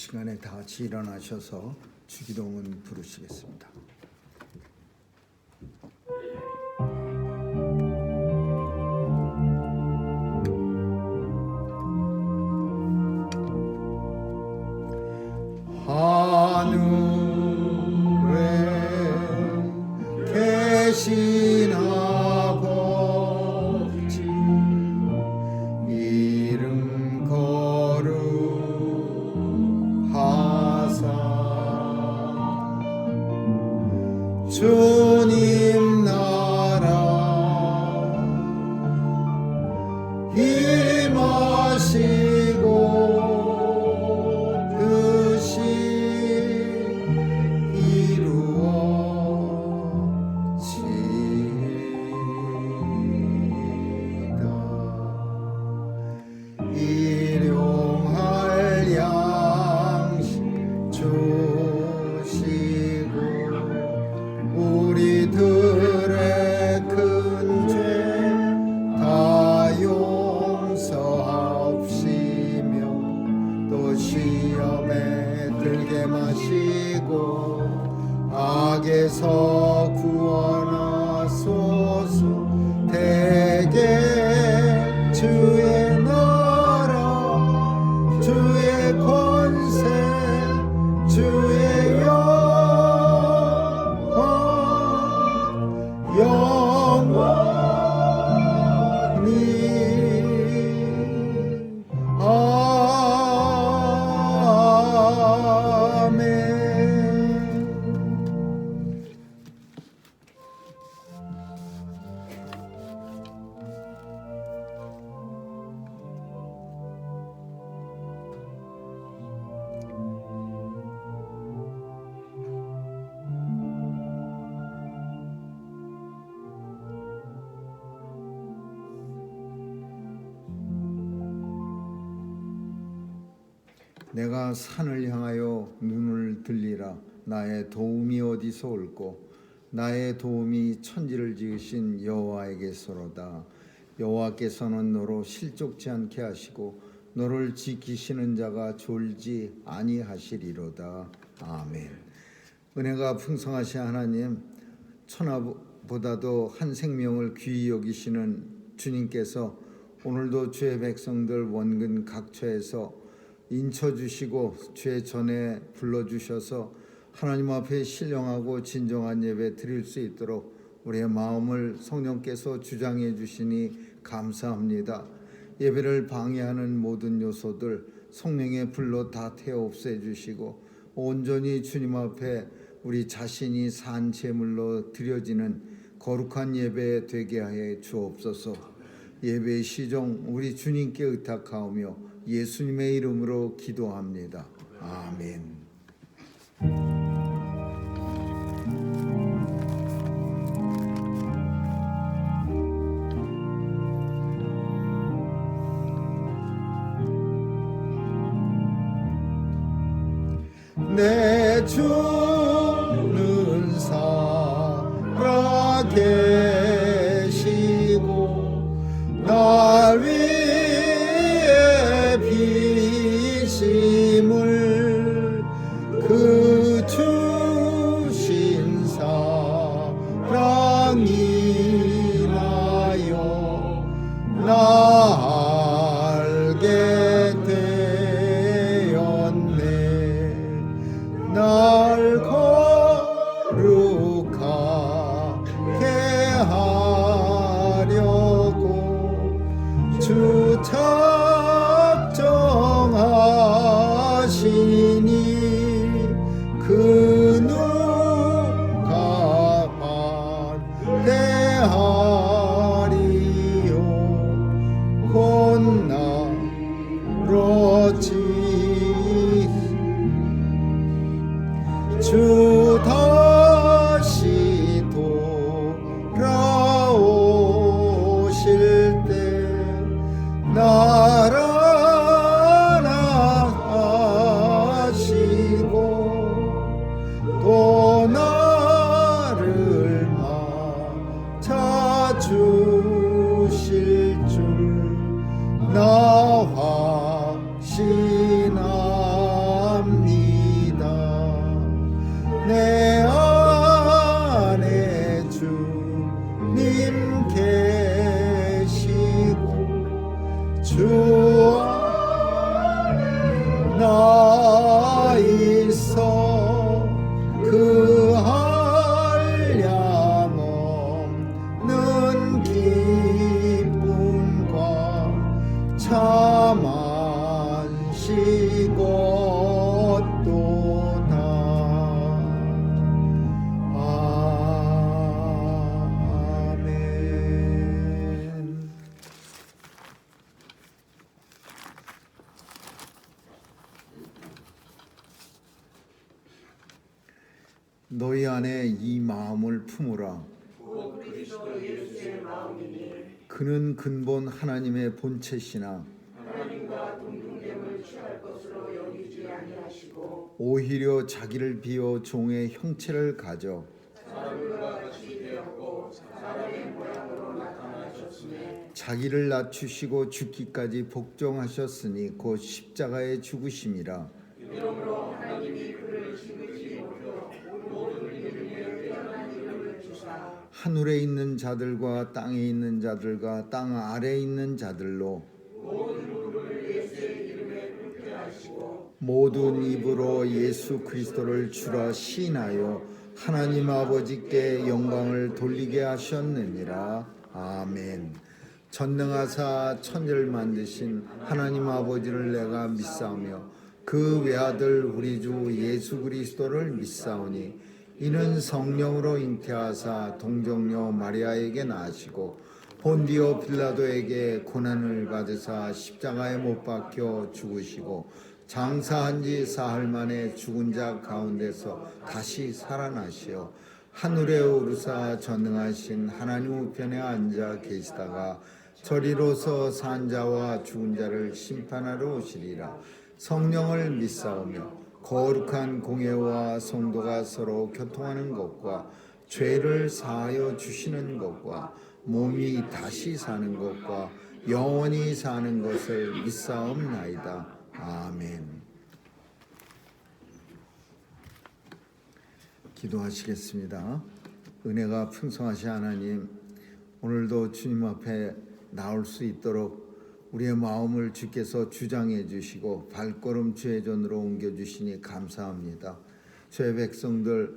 시간에 다 같이 일어나셔서 주기도문 부르시겠습니다. 하늘에 계신 아버지, 이름 거룩하사 주님 나라 임하시고 뜻이 이루어지이다. 일용할 양식 주시고 우리들의 큰 죄 다 용서하옵시며 또 시험에 들게 마시고 악에서 구원하소서. 대개 주의 나라 주의 권세 주의 영원히 아멘. 내가 산을 향하여 눈을 들리라. 나의 도움이 어디서 올꼬? 나의 도움이 천지를 지으신 여호와에게서로다. 여호와께서는 너로 실족지 않게 하시고 너를 지키시는 자가 졸지 아니하시리로다. 아멘. 은혜가 풍성하신 하나님, 천하보다도 한 생명을 귀히 여기시는 주님께서 오늘도 주의 백성들 원근 각처에서 인쳐주시고 주의 전에 불러주셔서 하나님 앞에 신령하고 진정한 예배 드릴 수 있도록 우리의 마음을 성령께서 주장해 주시니 감사합니다. 예배를 방해하는 모든 요소들 성령의 불로 다 태워 없애 주시고 온전히 주님 앞에 우리 자신이 산 제물로 드려지는 거룩한 예배 되게 하여 주옵소서. 예배의 시종 우리 주님께 의탁하오며 예수님의 이름으로 기도합니다. 아멘. 내 주는 살아계시고 날 위해 비심을 그 주신 사랑 인하여 나 알게 되었네. 날 거룩하게 하려고 주 작정하시니 그 누가 반대하리요. 곧나로지 주 다시 돌아오실 때 날 안아하시고 또 나를 맞아주실 줄 나 확신합니다. 주 안에 나 있어 그 한량 없는 기쁨과 참 안식었도다. 아멘. 너희 안에 이 마음을 품으라. 곧 그리스도 예수의 마음이니 그는 근본 하나님의 본체시나 하나님과 동등됨을 취할 것으로 여기지 아니하시고 오히려 자기를 비워 종의 형체를 가져 사람과 같이 되었고 사람의 모양으로 나타나셨으며 자기를 낮추시고 죽기까지 복종하셨으니 곧 십자가에 죽으심이라. 이러므로 하나님이 그를 지극히 높여 모든 이름에 뛰어난 이름을 주사 하늘에 있는 자들과 땅에 있는 자들과 땅 아래에 있는 자들로 모든 무릎을 예수의 이름에 꿇게 하시고 모든 입으로 예수 그리스도를 주라 시인하여 하나님 아버지께 영광을 돌리게 하셨느니라. 아멘. 전능하사 천지를 만드신 하나님 아버지를 내가 믿사오며 그 외아들 우리 주 예수 그리스도를 믿사오니 이는 성령으로 잉태하사 동정녀 마리아에게 나시고 본디오 빌라도에게 고난을 받으사 십자가에 못 박혀 죽으시고 장사한 지 사흘 만에 죽은 자 가운데서 다시 살아나시어 하늘에 오르사 전능하신 하나님 우편에 앉아 계시다가 저리로서 산 자와 죽은 자를 심판하러 오시리라. 성령을 믿사오며 거룩한 공예와 성도가 서로 교통하는 것과 죄를 사하여 주시는 것과 몸이 다시 사는 것과 영원히 사는 것을 믿사옵나이다. 아멘. 기도하시겠습니다. 은혜가 풍성하신 하나님, 오늘도 주님 앞에 나올 수 있도록 우리의 마음을 주께서 주장해 주시고 발걸음 주의 전으로 옮겨 주시니 감사합니다. 주의 백성들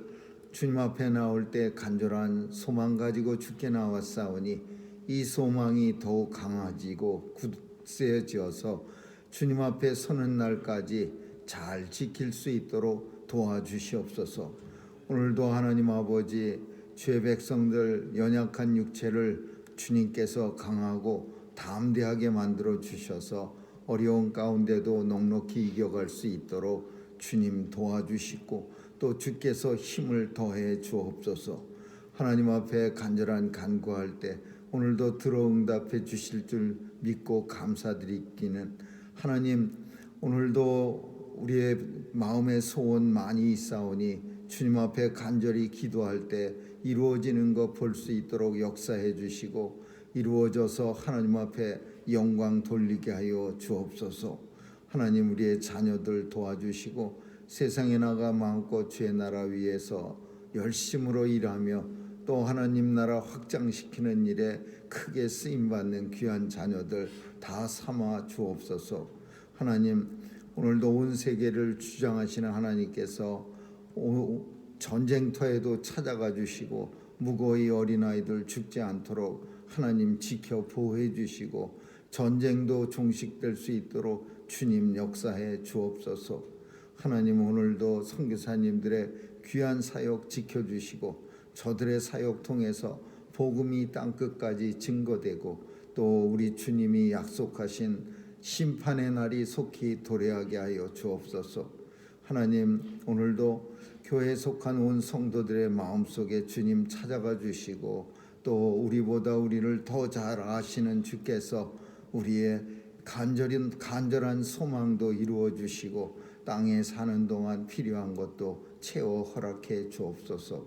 주님 앞에 나올 때 간절한 소망 가지고 주께 나왔사오니 이 소망이 더욱 강해지고 굳세어져서 주님 앞에 서는 날까지 잘 지킬 수 있도록 도와주시옵소서. 오늘도 하나님 아버지 주의 백성들 연약한 육체를 주님께서 강하고 담대하게 만들어 주셔서 어려운 가운데도 넉넉히 이겨갈 수 있도록 주님 도와주시고 또 주께서 힘을 더해 주옵소서. 하나님 앞에 간절한 간구할 때 오늘도 들어 응답해 주실 줄 믿고 감사드리기는 하나님, 오늘도 우리의 마음의 소원 많이 있사오니 주님 앞에 간절히 기도할 때 이루어지는 것 볼 수 있도록 역사해 주시고 이루어져서 하나님 앞에 영광 돌리게 하여 주옵소서. 하나님, 우리의 자녀들 도와주시고 세상에 나가 마음껏 주의 나라 위해서 열심으로 일하며 또 하나님 나라 확장시키는 일에 크게 쓰임받는 귀한 자녀들 다 삼아 주옵소서. 하나님, 오늘도 온 세계를 주장하시는 하나님께서 전쟁터에도 찾아가 주시고 무고히 어린아이들 죽지 않도록 하나님 지켜 보호해 주시고 전쟁도 종식될 수 있도록 주님 역사해 주옵소서. 하나님, 오늘도 선교사님들의 귀한 사역 지켜주시고 저들의 사역 통해서 복음이 땅끝까지 증거되고 또 우리 주님이 약속하신 심판의 날이 속히 도래하게 하여 주옵소서. 하나님, 오늘도 교회에 속한 온 성도들의 마음속에 주님 찾아가 주시고 또 우리보다 우리를 더 잘 아시는 주께서 우리의 간절한 소망도 이루어 주시고 땅에 사는 동안 필요한 것도 채워 허락해 주옵소서.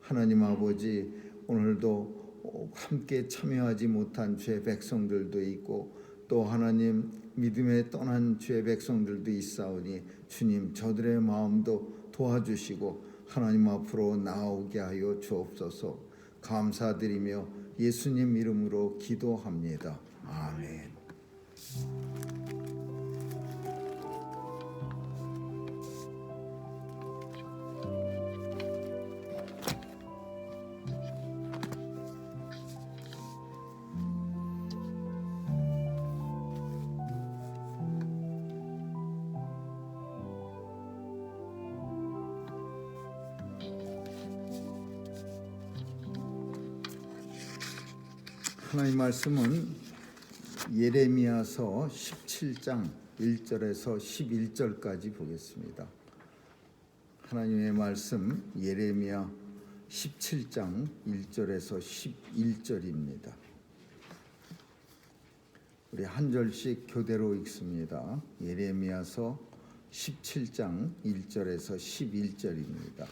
하나님 아버지, 오늘도 함께 참여하지 못한 주의 백성들도 있고 또 하나님 믿음에 떠난 주의 백성들도 있사오니 주님 저들의 마음도 도와주시고 하나님 앞으로 나오게 하여 주옵소서. 감사드리며 예수님 이름으로 기도합니다. 아멘. 하나님 말씀은 예레미야서 17장 1절에서 11절까지 보겠습니다. 하나님의 말씀 예레미야 17장 1절에서 11절입니다. 우리 한 절씩 교대로 읽습니다. 예레미야서 17장 1절에서 11절입니다.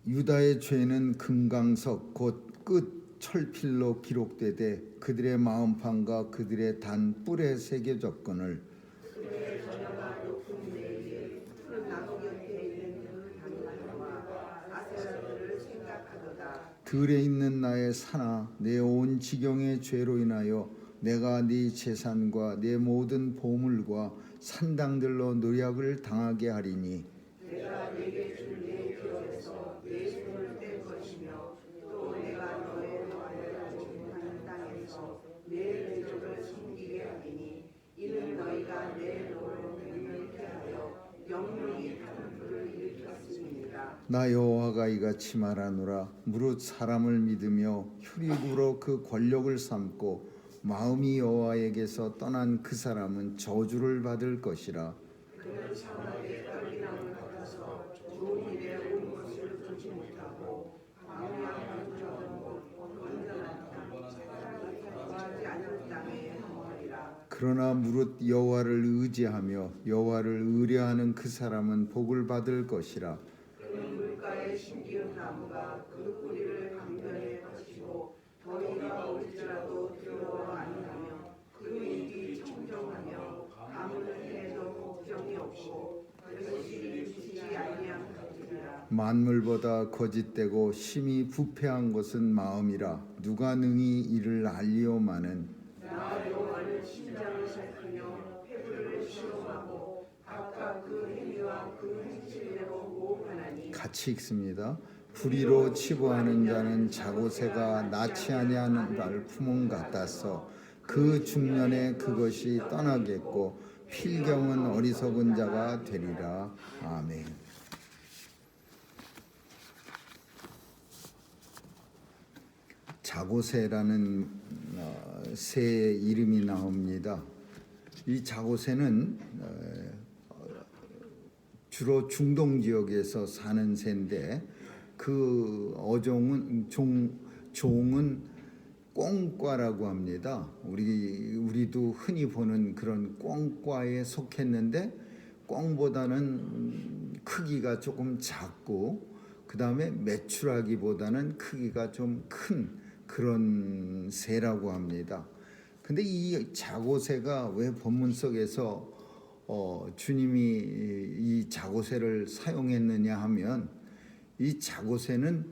유다의 죄는 금강석 곧 끝 철필로 기록되되 그들의 마음판과 그들의 단 뿔에 새겨졌거늘 들에 있는 나의 산아 내 온 지경의 죄로 인하여 내가 네 재산과 내 모든 보물과 산당들로 노략을 당하게 하리니 내가 네게 준 내 기업에서 내 손을 뗄 것이며 또 내가 너의 노예로 주문하는 땅에서 내 대적을 숨기게 하리니 이는 너희가 내 노로 됨을 피하여 영원히 타는 불을 일으켰음이니라. 나 여호와가 이같이 말하노라. 무릇 사람을 믿으며 혈육으로 그 권력을 삼고 마음이 여호와에게서 떠난 그 사람은 저주를 받을 것이라. 그는 사막의 떨기나무 같아서 좋은 일에 온 것을 보지 못하고 광야한 부정하고 건전한 땅 사람이 구하지 않을 땅에 머리라. 그러나 무릇 여호와를 의지하며 여호와를 의뢰하는 그 사람은 복을 받을 것이라. 그는 물가에 심기운 나무가 그 뿌리를 강변에 거치고 더위가 올지라도 두려워 아니하며 그 잎이 청정하며 아무는 해도 걱정이 없고 결실이 주지 아니한 것이라. 만물보다 거짓되고 심히 부패한 것은 마음이라. 누가 능히 이를 알리오마는. 나 여호와는 심장을 살피며 폐부를 시험하고 각각 그 행위와 그 행실대로 모험하나니. 같이 읽습니다. 불의로 치부하는 자는 자고새가 낳지 아니하는 날 품은 같아서 그 중년에 그것이 떠나겠고 필경은 어리석은 자가 되리라. 아멘. 자고새라는 새의 이름이 나옵니다. 이 자고새는 주로 중동 지역에서 사는 새인데 그 어종은 종은 꿩과라고 합니다. 우리도 흔히 보는 그런 꿩과에 속했는데 꿩보다는 크기가 조금 작고 그 다음에 메추라기보다는 크기가 좀 큰 그런 새라고 합니다. 근데 이 자고새가 왜 본문 속에서 주님이 이 자고새를 사용했느냐 하면 이 자고새는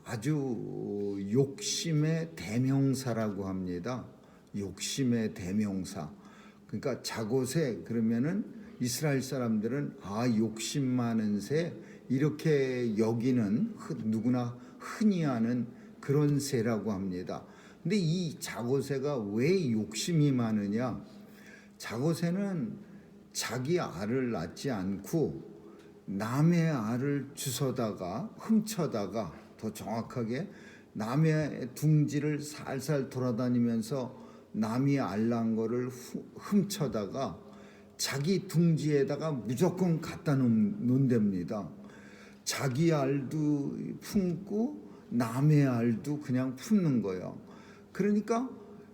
아주 욕심의 대명사라고 합니다. 욕심의 대명사. 그러니까 자고새 그러면은 이스라엘 사람들은 욕심 많은 새 이렇게 여기는 누구나 흔히 아는 그런 새라고 합니다. 근데 이 자고새가 왜 욕심이 많으냐? 자고새는 자기 알을 낳지 않고 남의 알을 주워다가 훔쳐다가 더 정확하게 남의 둥지를 살살 돌아다니면서 남이 알 낳은 거를 훔쳐다가 자기 둥지에다가 무조건 갖다 놓는답니다. 자기 알도 품고 남의 알도 그냥 품는 거예요. 그러니까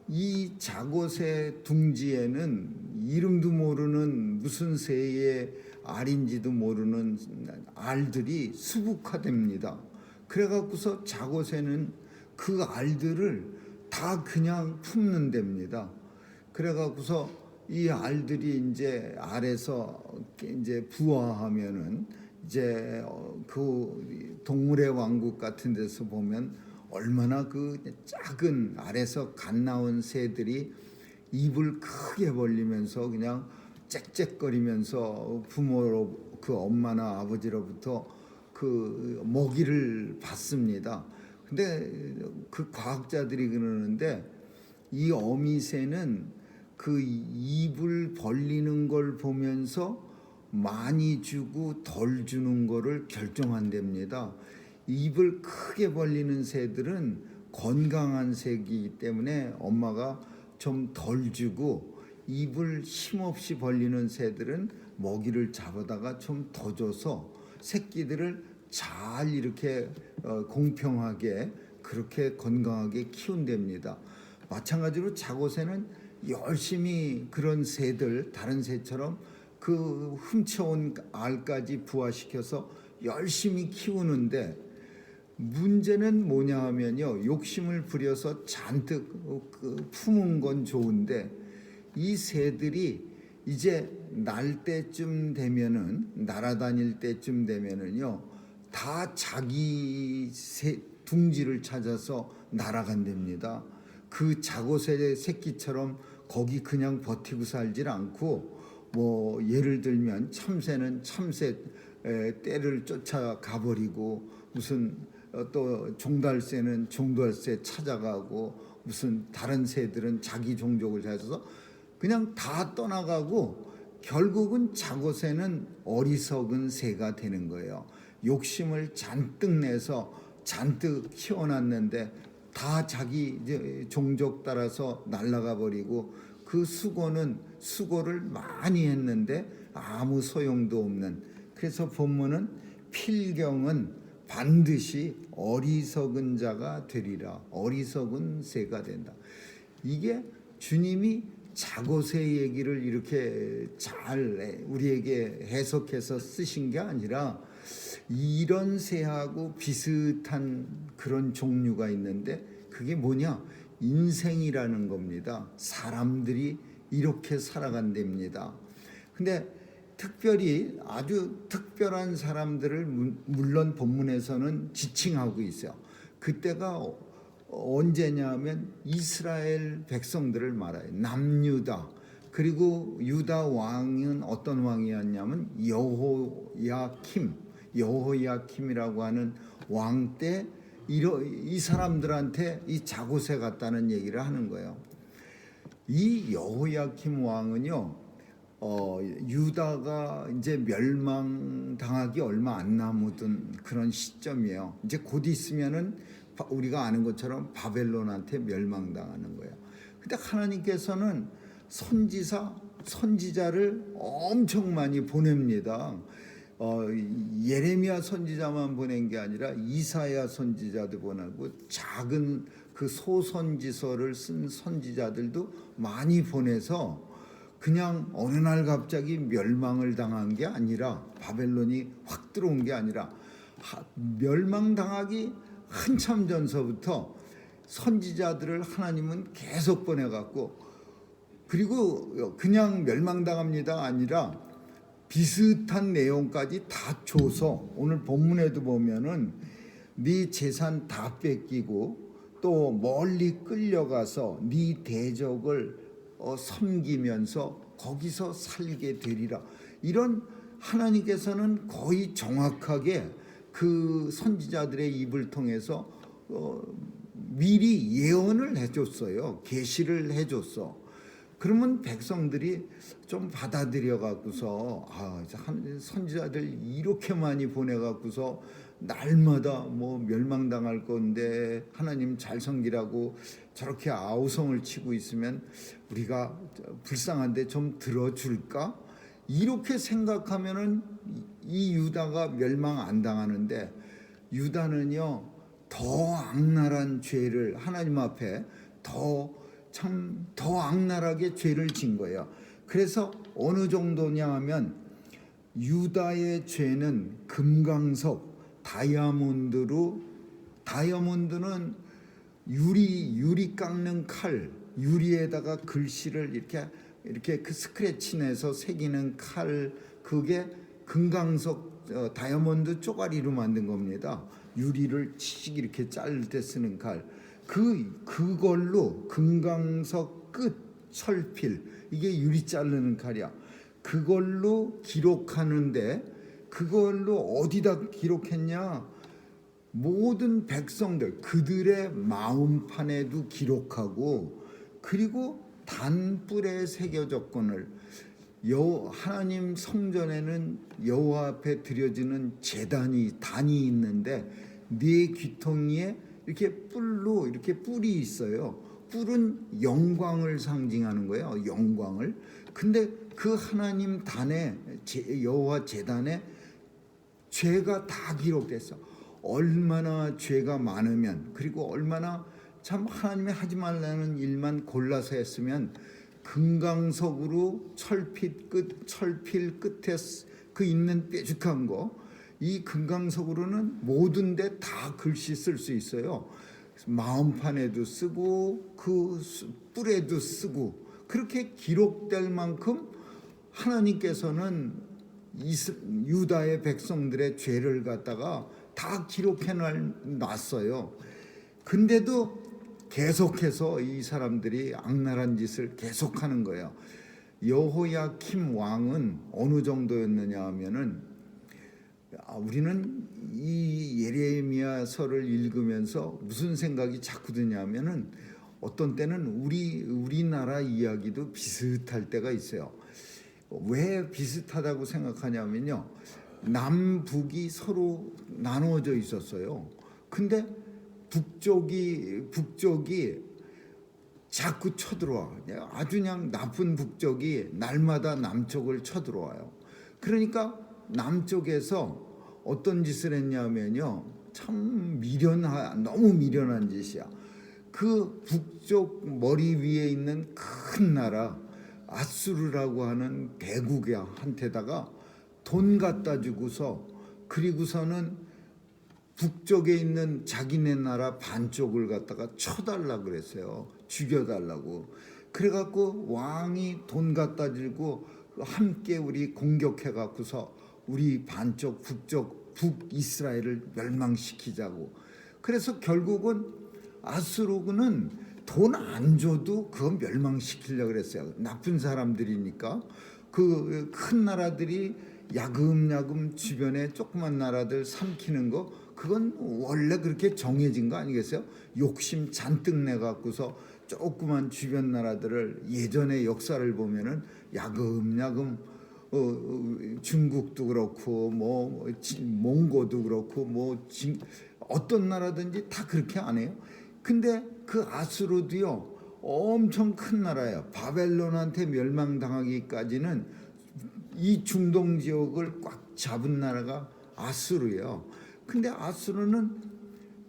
이 자고새 둥지에는 이름도 모르는 무슨 새의 알인지도 모르는 알들이 수북화됩니다. 그래갖고서 자고새는 그 알들을 다 그냥 품는답니다. 그래갖고서 이 알들이 이제 알에서 이제 부화하면은 이제 그 동물의 왕국 같은 데서 보면 얼마나 그 작은 알에서 갓 나온 새들이 입을 크게 벌리면서 그냥 짹짹거리면서 부모로 그 엄마나 아버지로부터 그 먹이를 받습니다. 근데 그 과학자들이 그러는데 이 어미새는 그 입을 벌리는 걸 보면서 많이 주고 덜 주는 거를 결정한답니다. 입을 크게 벌리는 새들은 건강한 새이기 때문에 엄마가 좀 덜 주고 입을 힘없이 벌리는 새들은 먹이를 잡아다가 좀 더 줘서 새끼들을 잘 이렇게 공평하게 그렇게 건강하게 키운답니다. 마찬가지로 자고새는 열심히 그런 새들 다른 새처럼 그 훔쳐온 알까지 부화시켜서 열심히 키우는데 문제는 뭐냐 하면요, 욕심을 부려서 잔뜩 품은 건 좋은데 이 새들이 이제 날 때쯤 되면은 날아다닐 때쯤 되면은요 다 자기 둥지를 찾아서 날아간답니다. 그 자고새 새끼처럼 거기 그냥 버티고 살질 않고 뭐 예를 들면 참새는 참새 떼를 쫓아가 버리고 무슨 또 종달새는 종달새 찾아가고 무슨 다른 새들은 자기 종족을 찾아서 그냥 다 떠나가고 결국은 자고새는 어리석은 새가 되는 거예요. 욕심을 잔뜩 내서 잔뜩 키워놨는데 다 자기 종족 따라서 날아가 버리고 그 수고를 많이 했는데 아무 소용도 없는. 그래서 본문은 필경은 반드시 어리석은 자가 되리라. 어리석은 새가 된다. 이게 주님이 자고새 얘기를 이렇게 잘 우리에게 해석해서 쓰신 게 아니라 이런 새하고 비슷한 그런 종류가 있는데 그게 뭐냐? 인생이라는 겁니다. 사람들이 이렇게 살아간답니다. 근데 특별히 아주 특별한 사람들을 물론 본문에서는 지칭하고 있어요. 그때가 언제냐면 이스라엘 백성들을 말해요. 남유다. 그리고 유다 왕은 어떤 왕이었냐면 여호야킴이라고 하는 왕 때 이 사람들한테 이 자고새 같다는 얘기를 하는 거예요. 이 여호야킴 왕은요, 유다가 이제 멸망당하기 얼마 안 남은 그런 시점이에요. 이제 곧 있으면은 우리가 아는 것처럼 바벨론한테 멸망당하는 거예요. 근데 하나님께서는 선지자를 엄청 많이 보냅니다. 예레미야 선지자만 보낸 게 아니라 이사야 선지자도 보내고 작은 그 소선지서를 쓴 선지자들도 많이 보내서 그냥 어느 날 갑자기 멸망을 당한 게 아니라 바벨론이 확 들어온 게 아니라 멸망당하기 한참 전서부터 선지자들을 하나님은 계속 보내갖고 그리고 그냥 멸망당합니다 아니라 비슷한 내용까지 다 줘서 오늘 본문에도 보면은 네 재산 다 뺏기고 또 멀리 끌려가서 네 대적을 섬기면서 거기서 살게 되리라. 이런 하나님께서는 거의 정확하게 그 선지자들의 입을 통해서 미리 예언을 해줬어요. 계시를 해줬어. 그러면 백성들이 좀 받아들여 갖고서 선지자들 이렇게 많이 보내 갖고서 날마다 뭐 멸망당할 건데 하나님 잘 섬기라고 저렇게 아우성을 치고 있으면 우리가 불쌍한데 좀 들어줄까? 이렇게 생각하면은 이 유다가 멸망 안 당하는데 유다는요 더 악랄한 죄를 하나님 앞에 더 악랄하게 죄를 진 거예요. 그래서 어느 정도냐 하면 유다의 죄는 금강석 다이아몬드는 유리 깎는 칼, 유리에다가 글씨를 이렇게 그 스크래치 내서 새기는 칼, 그게 금강석 다이아몬드 쪼가리로 만든 겁니다. 유리를 치직 이렇게 자를 때 쓰는 칼. 그걸로 금강석 끝 철필, 이게 유리 자르는 칼이야. 그걸로 기록하는데 그걸로 어디다 기록했냐? 모든 백성들 그들의 마음판에도 기록하고 그리고 단뿔에 새겨졌거늘 하나님 성전에는 여호와 앞에 드려지는 단이 있는데 네 귀퉁이에 이렇게 뿔로 이렇게 뿔이 있어요. 뿔은 영광을 상징하는 거예요. 영광을. 근데 그 하나님 단에 여호와 제단에 죄가 다 기록됐어. 얼마나 죄가 많으면, 그리고 얼마나 참 하나님이 하지 말라는 일만 골라서 했으면 금강석으로 철필 끝에 그 있는 뾰족한 거, 이 금강석으로는 모든 데 다 글씨 쓸 수 있어요. 마음판에도 쓰고 그 뿔에도 쓰고, 그렇게 기록될 만큼 하나님께서는 유다의 백성들의 죄를 갖다가 다 기록해 놨어요. 근데도 계속해서 이 사람들이 악랄한 짓을 계속하는 거예요. 여호야킴 왕은 어느 정도였느냐 하면은, 우리는 이 예레미야서를 읽으면서 무슨 생각이 자꾸 드냐면은, 어떤 때는 우리나라 이야기도 비슷할 때가 있어요. 왜 비슷하다고 생각하냐면요, 남북이 서로 나누어져 있었어요. 근데 북쪽이 자꾸 쳐들어와. 아주 그냥 나쁜 북쪽이 날마다 남쪽을 쳐들어와요. 그러니까 남쪽에서 어떤 짓을 했냐면요, 참 너무 미련한 짓이야. 그 북쪽 머리 위에 있는 큰 나라 아수르라고 하는 대국한테다가 돈 갖다 주고서, 그리고서는 북쪽에 있는 자기네 나라 반쪽을 갖다가 쳐달라 그랬어요. 죽여달라고. 그래갖고 왕이 돈 갖다 주고 함께 우리 공격해 갖고서 우리 반쪽 북이스라엘을 멸망시키자고. 그래서 결국은 아수르는 돈 안 줘도 그거 멸망시키려고 그랬어요. 나쁜 사람들이니까. 그 큰 나라들이 야금야금 주변에 조그만 나라들 삼키는 거, 그건 원래 그렇게 정해진 거 아니겠어요? 욕심 잔뜩 내갖고서 조그만 주변 나라들을, 예전의 역사를 보면은 야금야금 중국도 그렇고 몽고도 그렇고 어떤 나라든지 다 그렇게 안 해요. 근데 그 아수르도요, 엄청 큰 나라예요. 바벨론한테 멸망당하기까지는 이 중동 지역을 꽉 잡은 나라가 아수르예요. 근데 아수르는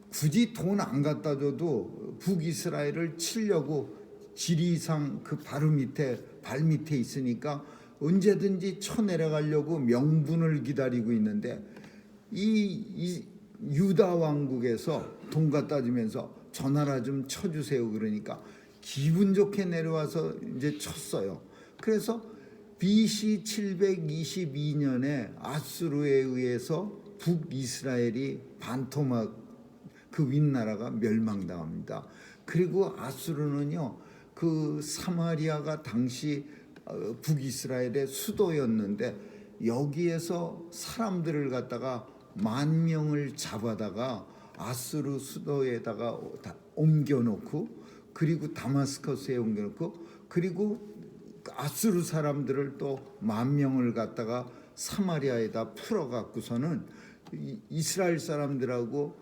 굳이 돈 안 갖다 줘도 북이스라엘을 치려고 지리산 그 발 밑에 있으니까 언제든지 쳐내려가려고 명분을 기다리고 있는데, 이 유다 왕국에서 돈 갖다 주면서 저 나라 좀 쳐주세요 그러니까 기분 좋게 내려와서 이제 쳤어요. 그래서 BC 722년에 아수르에 의해서 북이스라엘이 반토막 그 윗나라가 멸망당합니다. 그리고 아수르는요, 그 사마리아가 당시 북이스라엘의 수도였는데, 여기에서 사람들을 갖다가 10,000명을 잡아다가 아수르 수도에다가 옮겨놓고, 그리고 다마스커스에 옮겨놓고, 그리고 아수르 사람들을 또 10,000명을 갖다가 사마리아에다 풀어갖고서는 이스라엘 사람들하고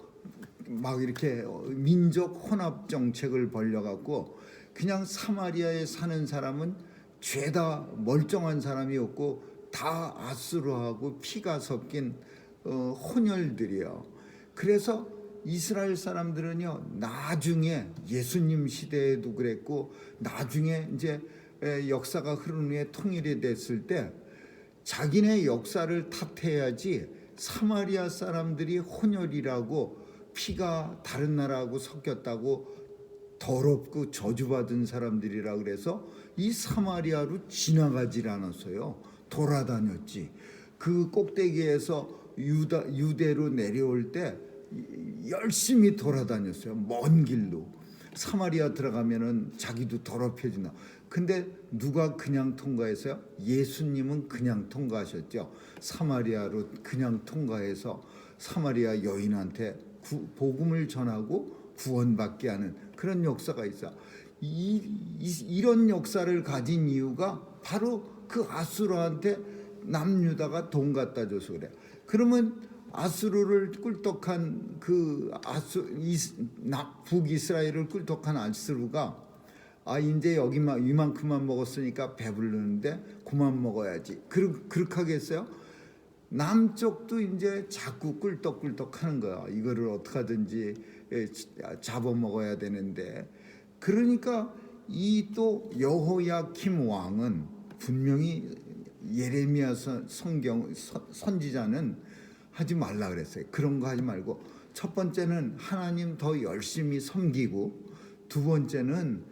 막 이렇게 민족 혼합 정책을 벌려갖고, 그냥 사마리아에 사는 사람은 죄다 멀쩡한 사람이었고 다 아수르하고 피가 섞인 혼혈들이요. 그래서 이스라엘 사람들은요, 나중에 예수님 시대에도 그랬고, 나중에 이제 역사가 흐른 후에 통일이 됐을 때 자기네 역사를 탓해야지, 사마리아 사람들이 혼혈이라고 피가 다른 나라하고 섞였다고 더럽고 저주받은 사람들이라 그래서 이 사마리아로 지나가질 않았어요. 돌아다녔지. 그 꼭대기에서 유대로 내려올 때 열심히 돌아다녔어요. 먼 길로. 사마리아 들어가면은 자기도 더럽혀진다. 근데 누가 그냥 통과했어요? 예수님은 그냥 통과하셨죠. 사마리아로 그냥 통과해서 사마리아 여인한테 복음을 전하고 구원받게 하는 그런 역사가 있어. 이런 역사를 가진 이유가 바로 그 아수르한테 남유다가 돈 갖다 줘서 그래. 그러면 아수르를 꿀떡한 그 북이스라엘을 꿀떡한 아수르가 이제 여기만 이만큼만 먹었으니까 배부르는데 그만 먹어야지. 그렇게 하겠어요? 남쪽도 이제 자꾸 꿀떡꿀떡 하는 거야. 이거를 어떻게 하든지 잡아먹어야 되는데, 그러니까 이 또 여호야킴 왕은 분명히 예레미야 선지자는 하지 말라 그랬어요. 그런 거 하지 말고, 첫 번째는 하나님 더 열심히 섬기고, 두 번째는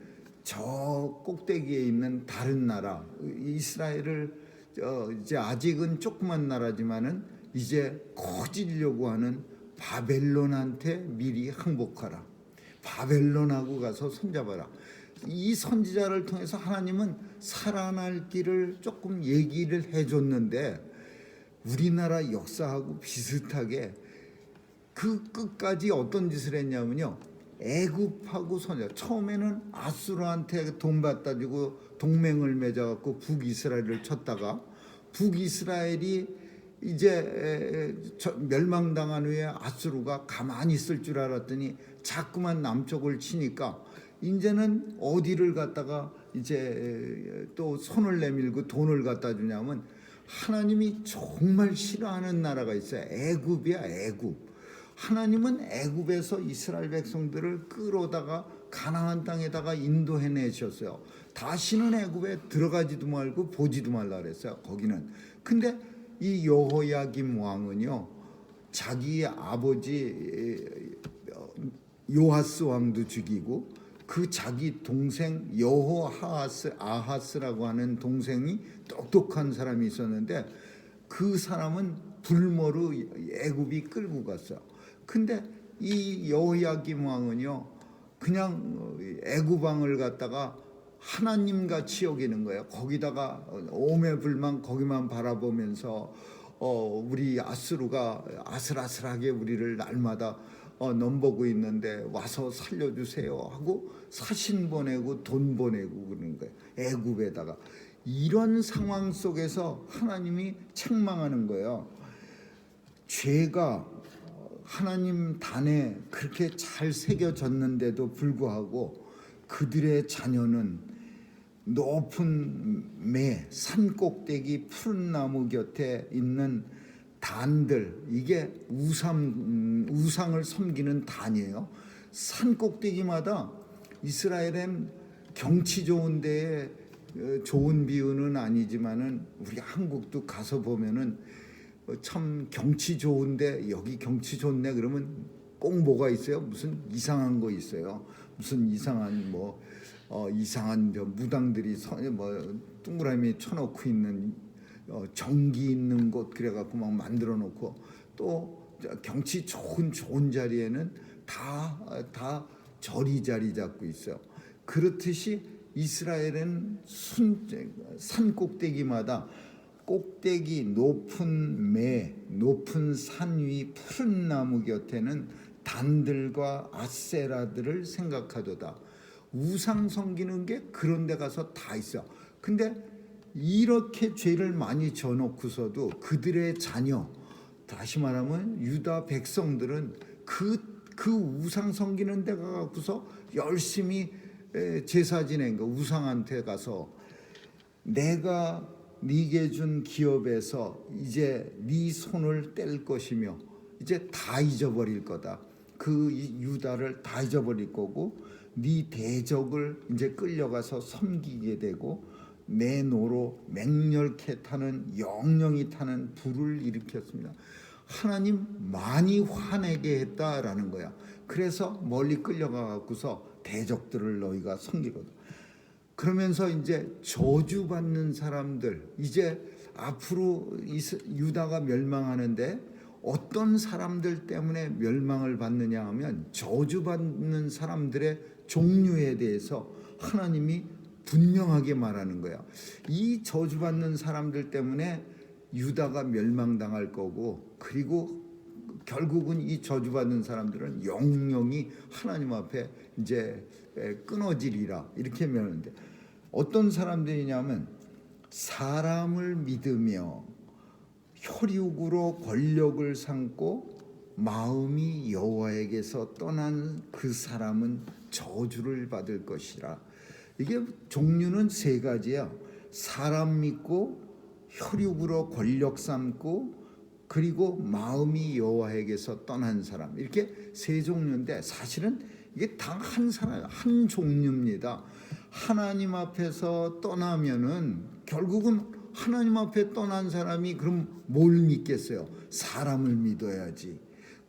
저 꼭대기에 있는 다른 나라 이스라엘을 이제 아직은 조그만 나라지만은 이제 커지려고 하는 바벨론한테 미리 항복하라. 바벨론하고 가서 손잡아라. 이 선지자를 통해서 하나님은 살아날 길을 조금 얘기를 해줬는데, 우리나라 역사하고 비슷하게 그 끝까지 어떤 짓을 했냐면요, 애굽하고 처음에는 아수르한테 돈 갖다 주고 동맹을 맺어갖고 북이스라엘을 쳤다가, 북이스라엘이 이제 멸망당한 후에 아수르가 가만히 있을 줄 알았더니 자꾸만 남쪽을 치니까 이제는 어디를 갖다가 이제 또 손을 내밀고 돈을 갖다 주냐면, 하나님이 정말 싫어하는 나라가 있어요. 애굽이야, 애굽. 하나님은 애굽에서 이스라엘 백성들을 끌어다가 가나안 땅에다가 인도해 내셨어요. 다시는 애굽에 들어가지도 말고 보지도 말라 그랬어요. 거기는. 근데 이 여호야김 왕은요, 자기의 아버지 요하스 왕도 죽이고, 그 자기 동생 아하스라고 하는 동생이 똑똑한 사람이 있었는데, 그 사람은 불모로 애굽이 끌고 갔어요. 근데 이 여호야김 왕은요, 그냥 애굽 왕을 갖다가 하나님같이 여기는 거예요. 거기다가 오매불망 거기만 바라보면서 우리 아수르가 아슬아슬하게 우리를 날마다 넘보고 있는데 와서 살려주세요 하고 사신 보내고 돈 보내고 그러는 거예요. 애굽에다가. 이런 상황 속에서 하나님이 책망하는 거예요. 죄가 하나님 단에 그렇게 잘 새겨졌는데도 불구하고 그들의 자녀는 높은 산 꼭대기 푸른 나무 곁에 있는 단들, 이게 우상을 섬기는 단이에요. 산 꼭대기마다 이스라엘엔 경치 좋은 데에 좋은 비유는 아니지만은, 우리 한국도 가서 보면은 참 경치 좋은데 여기 경치 좋네 그러면 꼭 뭐가 있어요? 무슨 이상한 거 있어요. 무슨 이상한 이상한 무당들이 동그라미 쳐놓고 있는 전기 있는 곳 그래갖고 막 만들어 놓고, 또 경치 좋은 자리에는 다 절이 자리 잡고 있어요. 그렇듯이 이스라엘은 산 꼭대기마다 꼭대기 높은 산 위 푸른 나무 곁에는 단들과 아세라들을 생각하도다. 우상 섬기는 게 그런 데 가서 다 있어. 근데 이렇게 죄를 많이 져놓고서도 그들의 자녀, 다시 말하면 유다 백성들은 그 우상 섬기는 데 가서 열심히 제사 지낸 거, 우상한테 가서 내가 네게 준 기업에서 이제 네 손을 뗄 것이며 이제 다 잊어버릴 거다. 그 유다를 다 잊어버릴 거고, 네 대적을 이제 끌려가서 섬기게 되고, 내 노로 맹렬케 타는 영영이 타는 불을 일으켰습니다. 하나님 많이 화내게 했다라는 거야. 그래서 멀리 끌려가고서 대적들을 너희가 섬기거든. 그러면서 이제 저주받는 사람들, 이제 앞으로 유다가 멸망하는데 어떤 사람들 때문에 멸망을 받느냐 하면, 저주받는 사람들의 종류에 대해서 하나님이 분명하게 말하는 거야. 이 저주받는 사람들 때문에 유다가 멸망당할 거고, 그리고 결국은 이 저주받는 사람들은 영영이 하나님 앞에 이제 끊어지리라, 이렇게 말하는데, 어떤 사람들이냐면 사람을 믿으며 혈육으로 권력을 삼고 마음이 여호와에게서 떠난 그 사람은 저주를 받을 것이라. 이게 종류는 세 가지야. 사람 믿고 혈육으로 권력 삼고 그리고 마음이 여호와에게서 떠난 사람, 이렇게 세 종류인데 사실은 이게 다 한 사람, 한 종류입니다. 하나님 앞에서 떠나면은 결국은 하나님 앞에 떠난 사람이 그럼 뭘 믿겠어요? 사람을 믿어야지.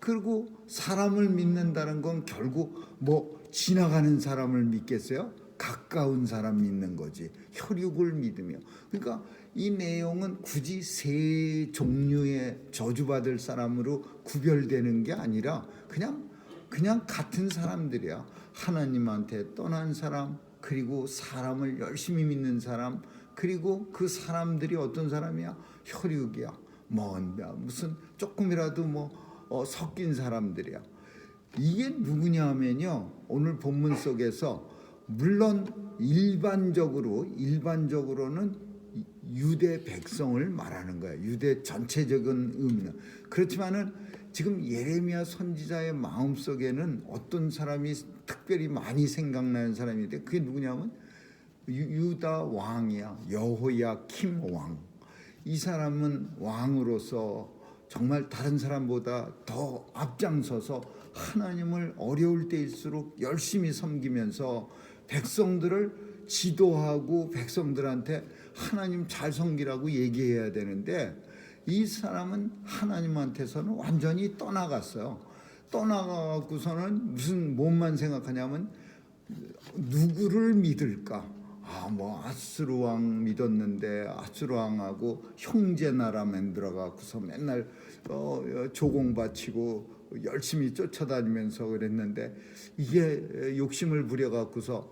그리고 사람을 믿는다는 건 결국 뭐 지나가는 사람을 믿겠어요? 가까운 사람 믿는 거지. 혈육을 믿으며. 그러니까 이 내용은 굳이 세 종류의 저주받을 사람으로 구별되는 게 아니라 그냥 같은 사람들이야. 하나님한테 떠난 사람, 그리고 사람을 열심히 믿는 사람, 그리고 그 사람들이 어떤 사람이야? 혈육이야. 무슨 조금이라도 섞인 사람들이야. 이게 누구냐면요, 오늘 본문 속에서 물론 일반적으로는 유대 백성을 말하는 거야. 유대 전체적인 의미는. 그렇지만은 지금 예레미야 선지자의 마음속에는 어떤 사람이 특별히 많이 생각나는 사람인데, 그게 누구냐면 유다 왕이야. 여호야킴 왕. 이 사람은 왕으로서 정말 다른 사람보다 더 앞장서서 하나님을 어려울 때일수록 열심히 섬기면서 백성들을 지도하고 백성들한테 하나님 잘 섬기라고 얘기해야 되는데, 이 사람은 하나님한테서는 완전히 떠나갔어요. 떠나가고서는 무슨 몸만 생각하냐면 누구를 믿을까? 아수르 왕 믿었는데 아수르 왕하고 형제 나라 만들어갖고서 맨날 조공 바치고 열심히 쫓아다니면서 그랬는데, 이게 욕심을 부려갖고서